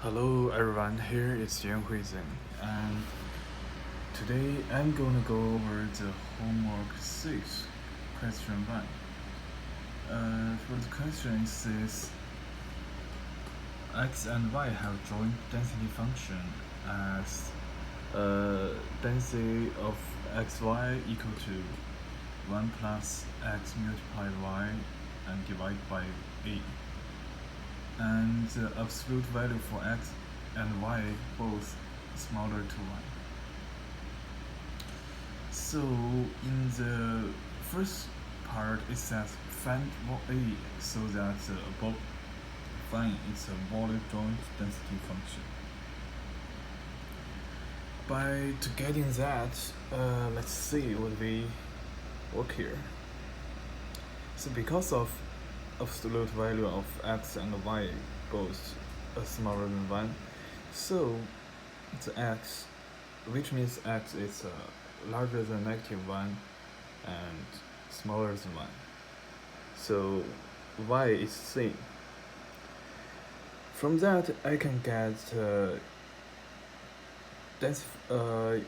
Hello everyone, here is Yuanhui and today I'm gonna go over the homework 6, question 1. For the question it says x and y have joint density function as density of xy equal to 1 plus x multiplied y and divided by a. And the absolute value for x and y both smaller to 1. So in the first part it says find a so that the above find is a Wall joint density function. To getting that, let's see what we work here. So because of absolute value of x and y both smaller than 1, so the x, which means x is larger than -1 and smaller than 1, so y is same. From that I can get density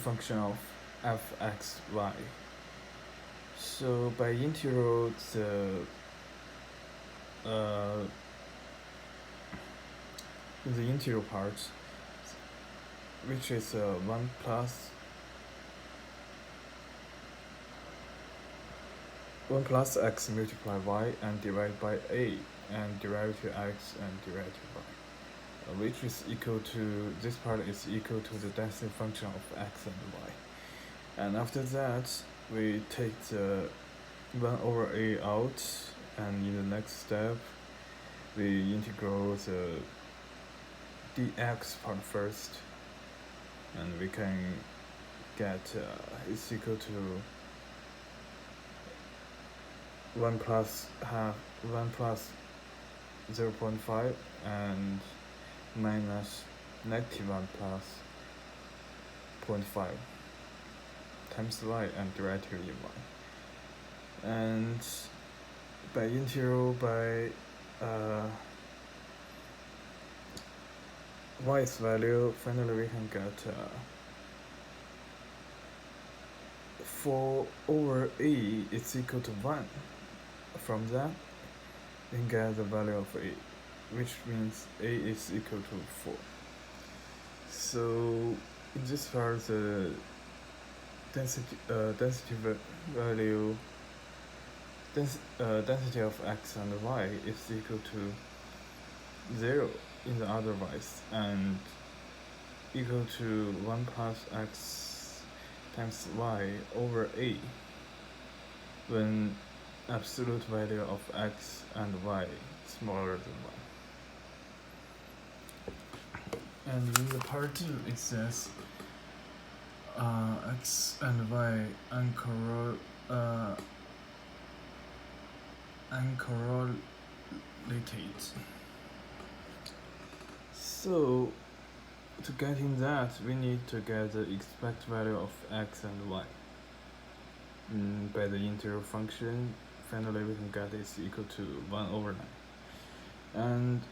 function of fxy. So by integral the integral part, which is 1 plus x multiplied y and divided by a, and derivative x and derivative y, which is equal to, this part is equal to the density function of x and y. And after that we take the 1/a out, and in the next step we integral the dx part first, and we can get it's equal to 1 plus 0.5 and minus -1 plus 0.5 times y and derivative in y. And by integral by y's value, finally we can get 4/a is equal to 1. From that we can get the value of a, which means a is equal to 4. So in this part the density of x and y is equal to 0 in the otherwise, and equal to 1 plus x times y over a when absolute value of x and y smaller than 1. And in the part 2 it says x and y uncorrelated. So to getting that we need to get the exact value of x and y. By the integral function, finally we can get is equal to 1/9, and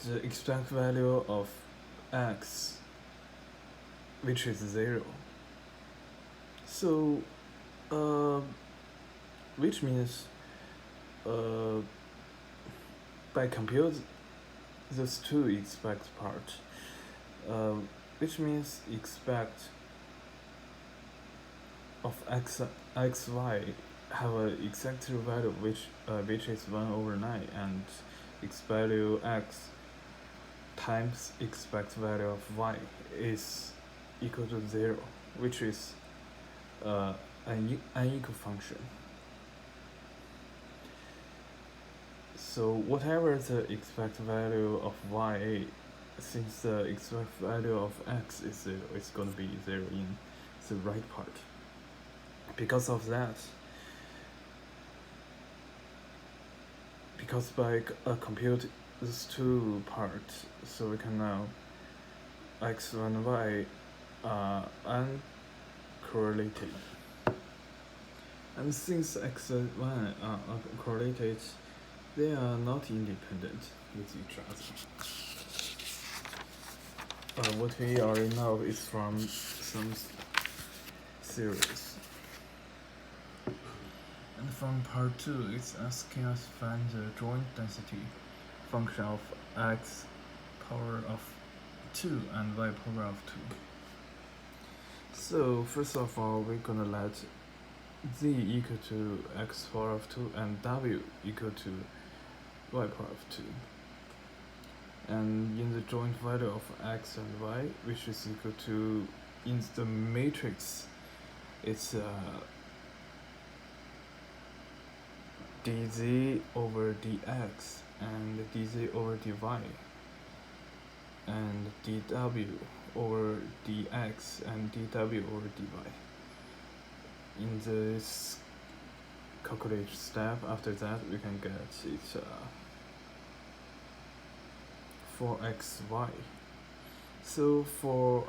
the exact value of x, which is 0. So which means by compute those two expect part, which means expect of xy have an exact value which is 1/9, and x value x times expect value of y is equal to 0, which is an unequal function. So whatever the exact value of y, since the exact value of x is 0, it's going to be 0 in the right part. Because of that, because by compute these two parts, so we can now x and y are uncorrelated. And since x and y are uncorrelated, they are not independent with each other. what we already know is from some series. And from part 2, it's asking us to find the joint density function of x power of 2 and y power of 2. So first of all, we're gonna let z equal to x power of 2 and w equal to y power of 2. And in the joint value of x and y, which is equal to, in the matrix, it's dz over dx and dz over dy and dw over dx and dw over dy. In this calculation step, after that we can get it's 4xy. So for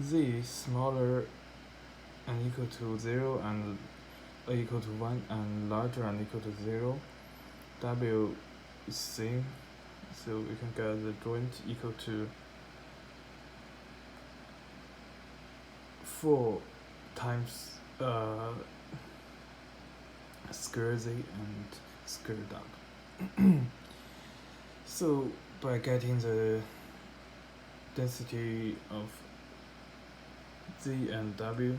z smaller and equal to 0 and equal to 1 and larger and equal to 0, w is same, so we can get the joint equal to 4 times square z and square w. So by getting the density of z and w,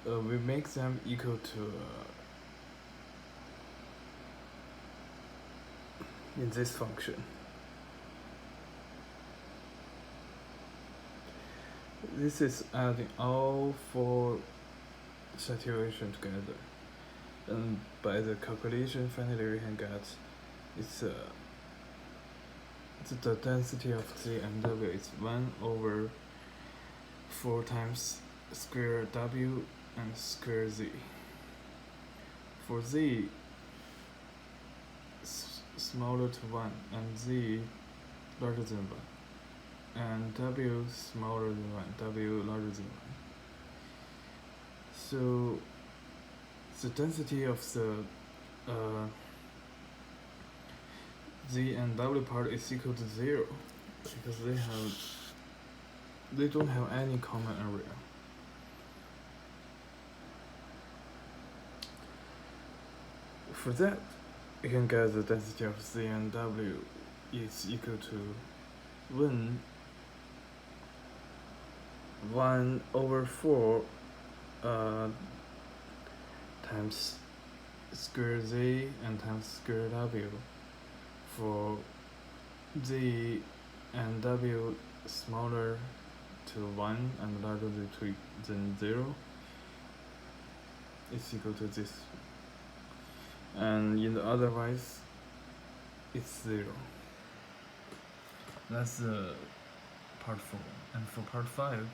we make them equal to in this function. This is adding all 4 situations together, and by the calculation finally we can get it's the density of z and w is 1 over 4 times square w and square z. For z smaller to 1 and z larger than 1 and w smaller than 1, w larger than 1. So the density of the z and w part is equal to 0 because they don't have any common area. For that, we can get the density of z and w is equal to 1 over 4 times square z and times square w for z and w smaller to 1 and larger than 0 is equal to this. And in the otherwise, it's 0. That's part 4. And for part 5,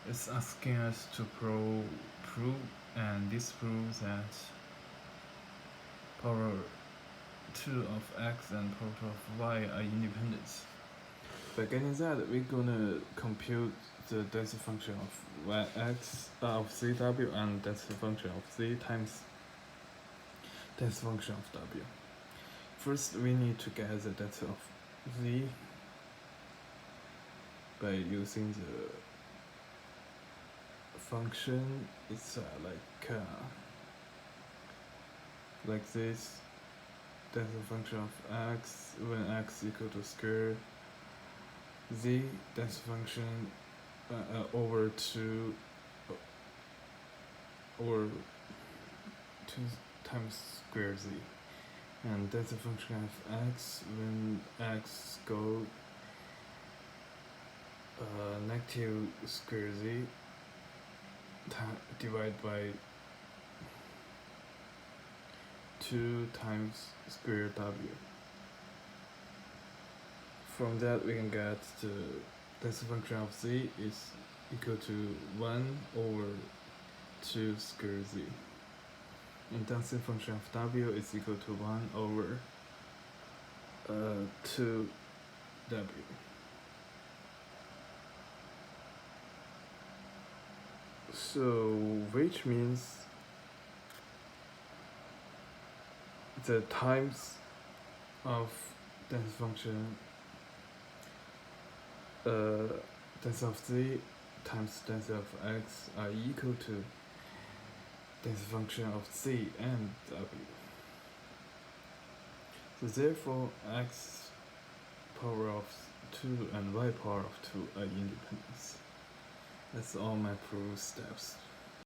it's asking us to prove and disprove that power 2 of x and power 2 of y are independent. By getting that, we're gonna compute the density function of yx of zw and density function of z times density function of w. First, we need to get the density of z by using the function. It's like this. Density function of x when x equal to square z, density function over 2 or 2 times square z, and density function of x when x go negative square z divided by 2 times square w. From that we can get the density function of z is equal to 1 over 2 square z. And density function of w is equal to 1 over 2w. So, which means the times of density function density of z times density of x are equal to density function of z and w. So therefore x power of 2 and y power of 2 are independent. That's all my proof steps.